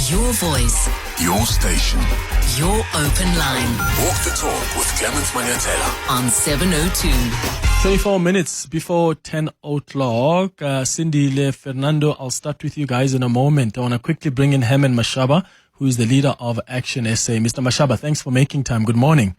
Your voice. Your station. Your open line. Walk the talk with Clement Manyathela on 702. 24 minutes before 10 o'clock. Cindy, Le, Fernando, I'll start with you guys in a moment. I want to quickly bring in Herman Mashaba, who is the leader of ActionSA. Mr. Mashaba, thanks for making time. Good morning.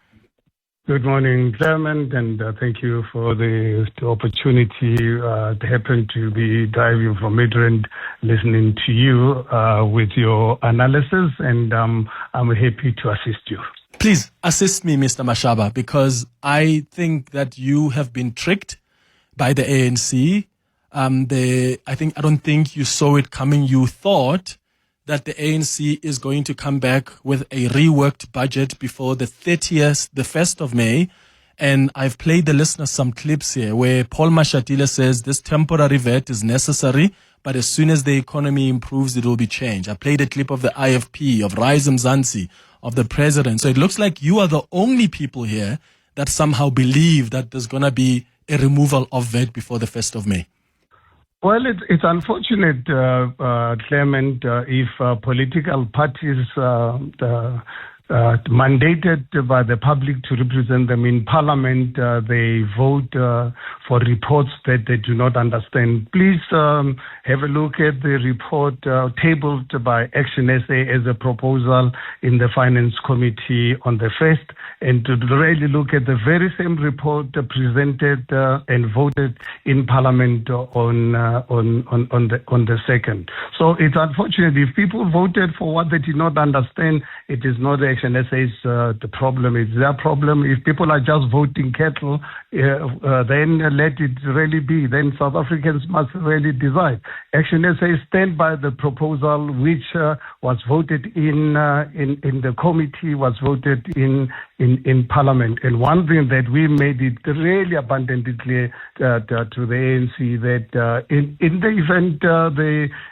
Good morning, Clement, and thank you for the opportunity to happen to be driving from Midrand, listening to you with your analysis, and I'm happy to assist you. Please assist me, Mr. Mashaba, because I think that you have been tricked by the ANC. I don't think you saw it coming. You thought that the ANC is going to come back with a reworked budget before the 1st of May. And I've played the listeners some clips here where Paul Mashatile says this temporary VAT is necessary, but as soon as the economy improves, it will be changed. I played a clip of the IFP, of Rise Mzansi, of the president. So it looks like you are the only people here that somehow believe that there's going to be a removal of VAT before the 1st of May. Well, it's unfortunate, Clement, if political parties mandated by the public to represent them in Parliament, they vote for reports that they do not understand. Please have a look at the report tabled by ActionSA as a proposal in the Finance Committee on the 1st, and to really look at the very same report presented and voted in Parliament on the 2nd. So it's unfortunate if people voted for what they did not understand. It is not ActionSA's the problem; it's their problem. If people are just voting cattle, then let it really be. Then South Africans must really decide. ActionSA stand by the proposal which was voted in the committee, was voted in Parliament. And one thing that we made it really abundantly clear to the ANC that in the event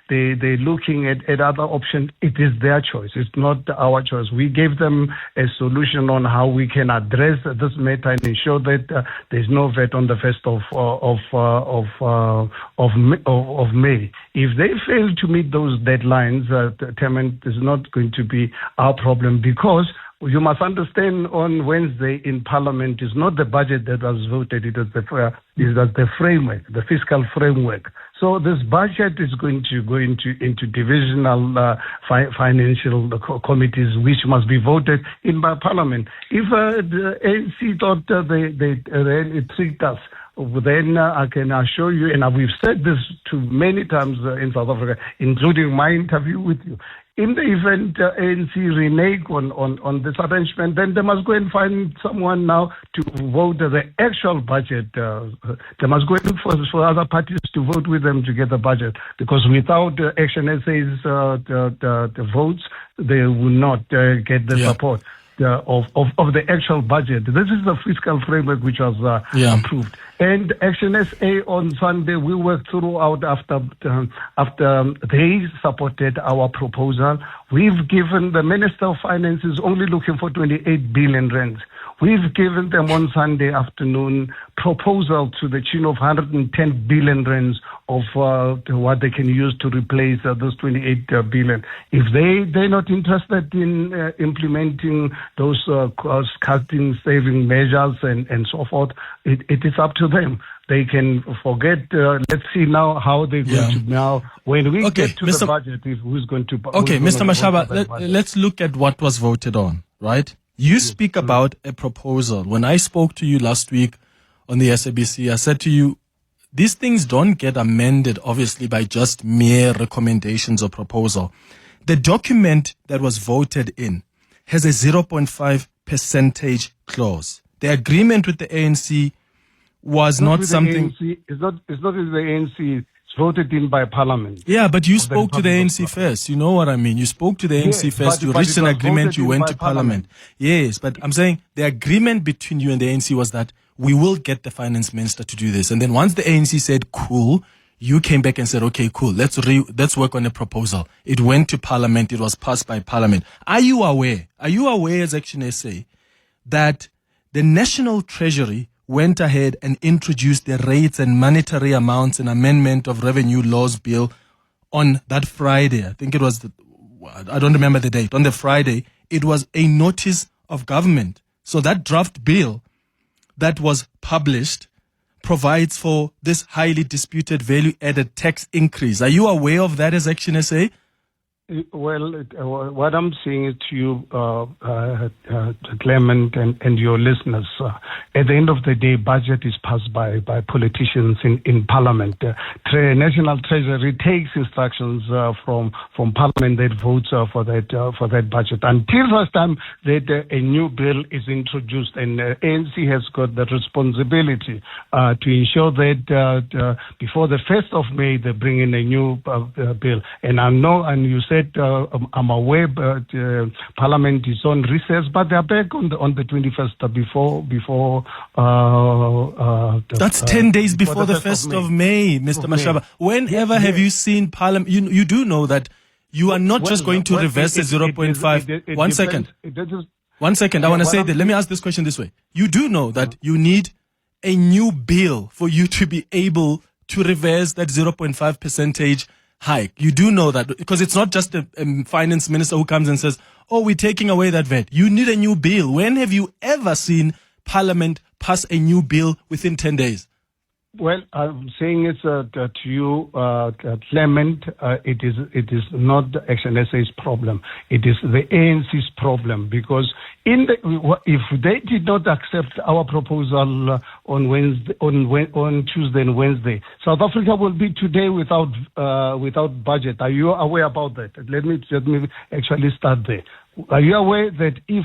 they're looking at other options, it is their choice. It's not our choice. We gave them a solution on how we can address this matter and ensure that there's no VAT on the 1st of May. If they fail to meet those deadlines, Clement is not going to be our problem, because you must understand on Wednesday in Parliament is not the budget that was voted, it is the framework, the fiscal framework. So this budget is going to go into divisional financial committees, which must be voted in by Parliament. If the ANC thought they really tricked us, then I can assure you, and we've said this to many times in South Africa, including my interview with you, in the event ANC renege on this arrangement, then they must go and find someone now to vote the actual budget. They must go in for other parties to vote with them to get the budget, because without ActionSA's the votes, they will not get the support of the actual budget. This is the fiscal framework which was approved. And ActionSA on Sunday, we worked throughout after they supported our proposal. We've given the Minister of Finance is only looking for 28 billion rands. We've given them on Sunday afternoon proposal to the tune of 110 billion rands of what they can use to replace those 28 billion. If they're not interested in implementing those cost-cutting, saving measures and so forth, it is up to them. They can forget. Let's see now how they're going to now. When we get to the budget, who's going to? Okay, Mr. Mashaba, let's look at what was voted on, right? You speak about a proposal. When I spoke to you last week on the SABC, I said to you, these things don't get amended, obviously, by just mere recommendations or proposal. The document that was voted in has a 0.5 percentage clause. The agreement with the ANC was not something... It's not with the ANC. It's voted in by Parliament. Yeah, but you spoke to the ANC first. You know what I mean? You spoke to the ANC first. You reached an agreement. You went to Parliament. Yes, but I'm saying the agreement between you and the ANC was that we will get the finance minister to do this. And then once the ANC said, cool, you came back and said, okay, cool, let's work on a proposal. It went to Parliament. It was passed by Parliament. Are you aware as ActionSA that the National Treasury went ahead and introduced the rates and monetary amounts and amendment of revenue laws bill on that Friday? I think it was I don't remember the date, on the Friday, it was a notice of government. So that draft bill that was published provides for this highly disputed value-added tax increase. Are you aware of that as ActionSA? Well, what I'm saying is to you, Clement, and your listeners, at the end of the day, budget is passed by politicians in Parliament. National Treasury takes instructions from Parliament that votes for that budget. Until such time that a new bill is introduced, and ANC has got the responsibility to ensure that before the 1st of May, they bring in a new bill. And I know, and you said, I'm aware, but Parliament is on recess, but they're back on the 21st before. That's 10 days before the 1st of May, Mr. Mashaba. Whenever have you seen Parliament? You do know that you are not just going to reverse the 0.5. 1 second. 1 second. I want to say that. Let me ask this question this way. You do know that you need a new bill for you to be able to reverse that 0.5 percentage hike. You do know that, because it's not just a finance minister who comes and says, oh, we're taking away that VAT. You need a new bill. When have you ever seen Parliament pass a new bill within 10 days? Well, I'm saying it's to you, Clement. It is not the ActionSA's problem. It is the ANC's problem, because if they did not accept our proposal on Tuesday and Wednesday, South Africa will be today without budget. Are you aware about that? Let me actually start there. Are you aware that if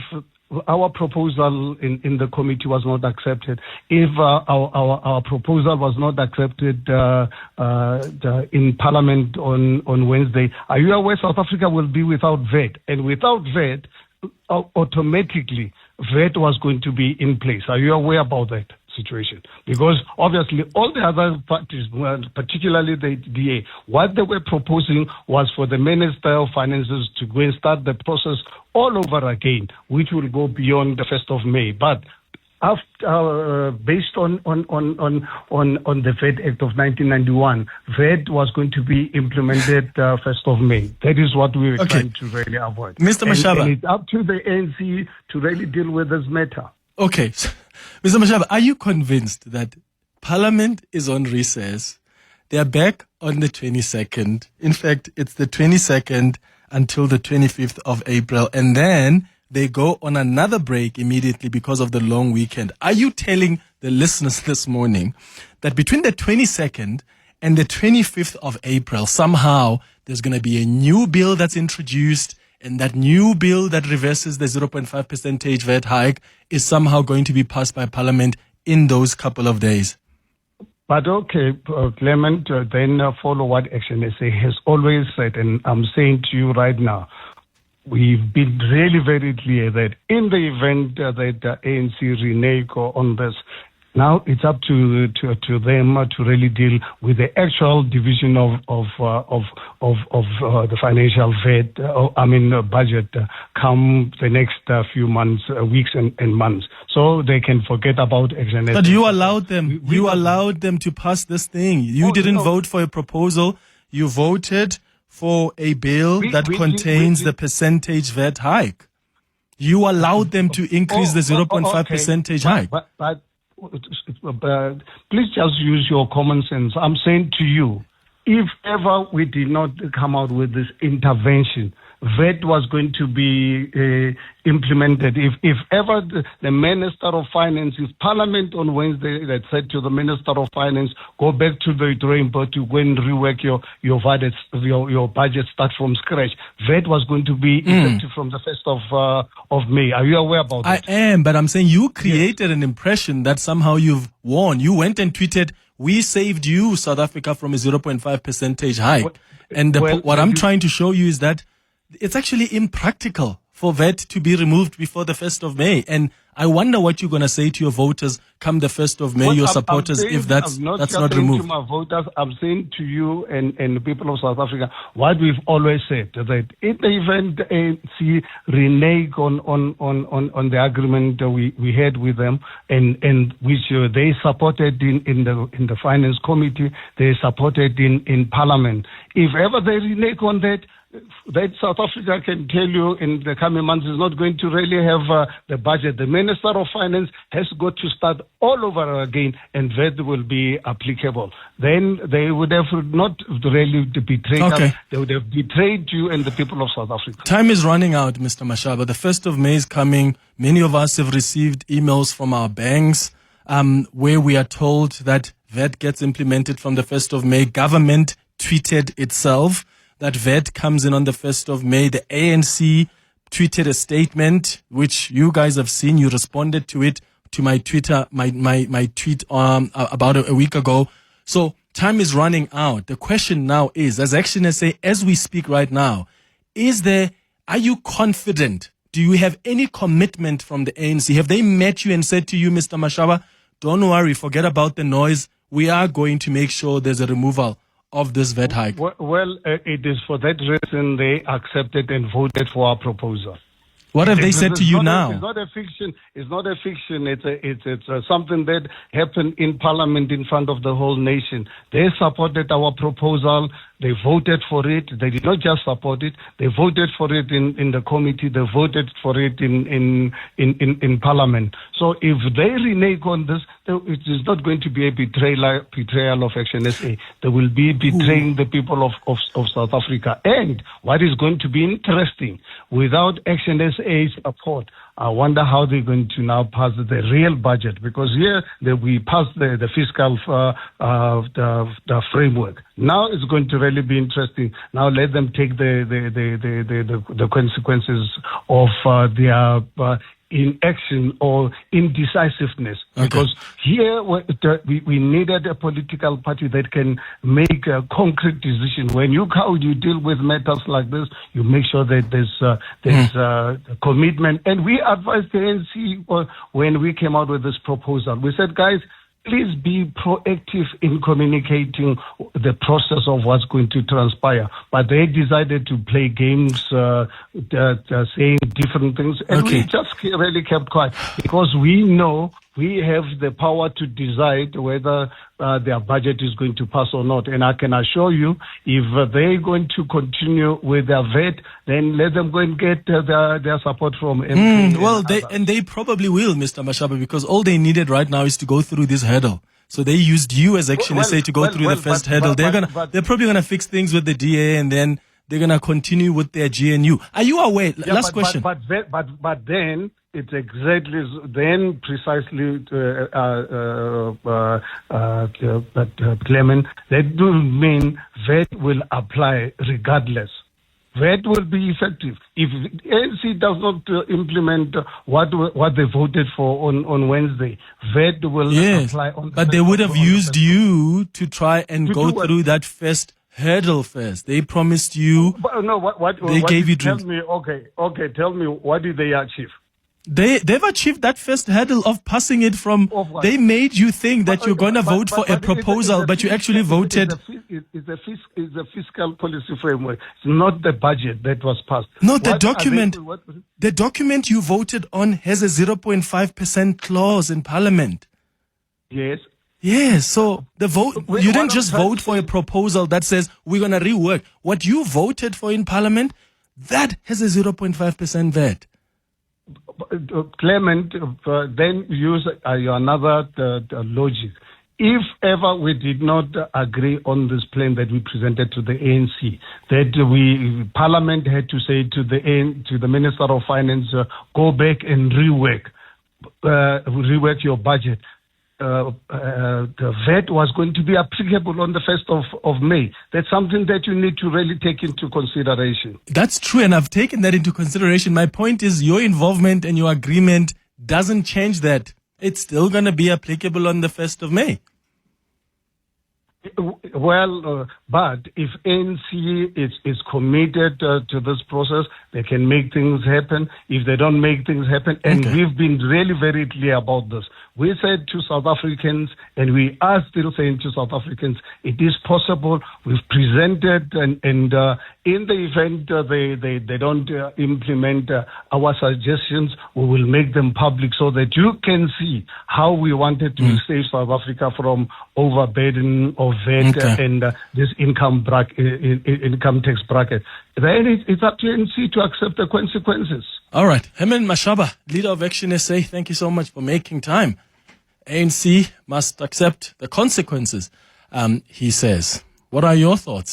our proposal in the committee was not accepted, if our proposal was not accepted in Parliament on Wednesday, are you aware South Africa will be without VAT? And without VAT, automatically VAT was going to be in place. Are you aware about that situation? Because obviously all the other parties, particularly the DA, what they were proposing was for the Minister of Finances to go and start the process all over again, which will go beyond the 1st of May. But after, based on the VAT Act of 1991, VAT was going to be implemented 1st of May. That is what we were trying to really avoid. Mr. Mashaba. And it's up to the ANC to really deal with this matter. Okay. Mr. Mashaba, are you convinced that Parliament is on recess? They are back on the 22nd. In fact, it's the 22nd until the 25th of April. And then they go on another break immediately because of the long weekend. Are you telling the listeners this morning that between the 22nd and the 25th of April, somehow there's going to be a new bill that's introduced, and that new bill that reverses the 0.5 percentage VAT hike is somehow going to be passed by Parliament in those couple of days? But okay, Clement, then follow what ActionSA has always said, and I'm saying to you right now, we've been really very clear that in the event that the ANC renege on this, now it's up to them to really deal with the actual division of the financial VAT, budget come the next few months, weeks and months, so they can forget about ActionSA. But you allowed them. You allowed them to pass this thing. You didn't vote for a proposal. You voted for a bill that contains the percentage VAT hike. You allowed them to increase the 0.5 percentage hike. But please just use your common sense. I'm saying to you, if ever we did not come out with this intervention, VAT was going to be implemented. If ever the Minister of Finance, if Parliament on Wednesday that said to the Minister of Finance, go back to the drawing board to go and rework your budget, start from scratch, VAT was going to be effective from the 1st of May. Are you aware about that? I am, but I'm saying you created an impression that somehow you've won. You went and tweeted, we saved you, South Africa, from a 0.5 percentage hike. What I'm trying to show you is that it's actually impractical for VAT to be removed before the 1st of May. And I wonder what you're going to say to your voters come the 1st of May, your supporters, if that's not removed. To my voters, I'm saying to you and the people of South Africa what we've always said, that in the event the ANC renege on the agreement we had with them, and which they supported in the Finance Committee, they supported in Parliament. If ever they renege on that, that South Africa can tell you in the coming months is not going to really have the budget. The Minister of Finance has got to start all over again, and VAT will be applicable. Then they would have not really betrayed us. They would have betrayed you and the people of South Africa. Time is running out, Mr. Mashaba. The 1st of May is coming. Many of us have received emails from our banks where we are told that VAT gets implemented from the 1st of May. Government tweeted itself that VAT comes in on the 1st of May. The ANC tweeted a statement, which you guys have seen. You responded to it, to my Twitter, my tweet about a week ago. So time is running out. The question now is, as ActionSA, as we speak right now, are you confident? Do you have any commitment from the ANC? Have they met you and said to you, Mr. Mashaba, don't worry, forget about the noise. We are going to make sure there's a removal of this VAT hike? Well, it is for that reason they accepted and voted for our proposal. What have they said to you now? It's not a fiction. It's not a fiction. It's something that happened in Parliament in front of the whole nation. They supported our proposal. They voted for it. They did not just support it. They voted for it in the committee. They voted for it in Parliament. So if they renege on this, it is not going to be a betrayal of ActionSA. They will be betraying the people of South Africa. And what is going to be interesting, without ActionSA's support, I wonder how they're going to now pass the real budget, because here we passed the fiscal the framework. Now it's going to really be interesting. Now let them take the consequences of their inaction or indecisiveness. Okay. Because here we needed a political party that can make a concrete decision. When you deal with matters like this, you make sure that there's commitment. And we advised the ANC when we came out with this proposal. We said, guys, please be proactive in communicating the process of what's going to transpire. But they decided to play games, saying different things. And we just really kept quiet, because we know we have the power to decide whether their budget is going to pass or not. And I can assure you, if they're going to continue with their VAT, then let them go and get their support from MP. They probably will, Mr. Mashaba, because all they needed right now is to go through this hurdle. So they used you as ActionSA to go through the first hurdle. They're probably going to fix things with the DA, and then they're going to continue with their GNU. Are you aware? Last question. But then it's exactly then precisely Clement, that will mean VAT will apply regardless. VAT will be effective. If ANC does not implement what they voted for on Wednesday, VAT will apply on. But they would have used you to try and go through that first hurdle first. They promised you. They gave you drinks. Tell me, tell me, what did they achieve? They've achieved that first hurdle of passing it from. They made you think that you're going to vote for a proposal, but you actually voted. It's a fiscal policy framework. It's not the budget that was passed. No, the document you voted on has a 0.5% clause in Parliament. Yes. Yes, so the vote, you didn't just vote for a proposal that says we're going to rework. What you voted for in Parliament, that has a 0.5% VAT. Clement, then use another logic. If ever we did not agree on this plan that we presented to the ANC, that Parliament had to say to the Minister of Finance, go back and rework your budget. The VAT was going to be applicable on the 1st of May. That's something that you need to really take into consideration. That's true, and I've taken that into consideration. My point is your involvement and your agreement doesn't change that. It's still going to be applicable on the 1st of May. Well, but if ANC is committed to this process, they can make things happen. If they don't make things happen, and we've been really very clear about this. We said to South Africans, and we are still saying to South Africans, it is possible. We've presented, and in the event they don't implement our suggestions, we will make them public so that you can see how we wanted to save South Africa from overburden of VAT and this income tax bracket, then it's up to ANC to accept the consequences. All right. Herman Mashaba, leader of ActionSA, thank you so much for making time. ANC must accept the consequences, he says. What are your thoughts?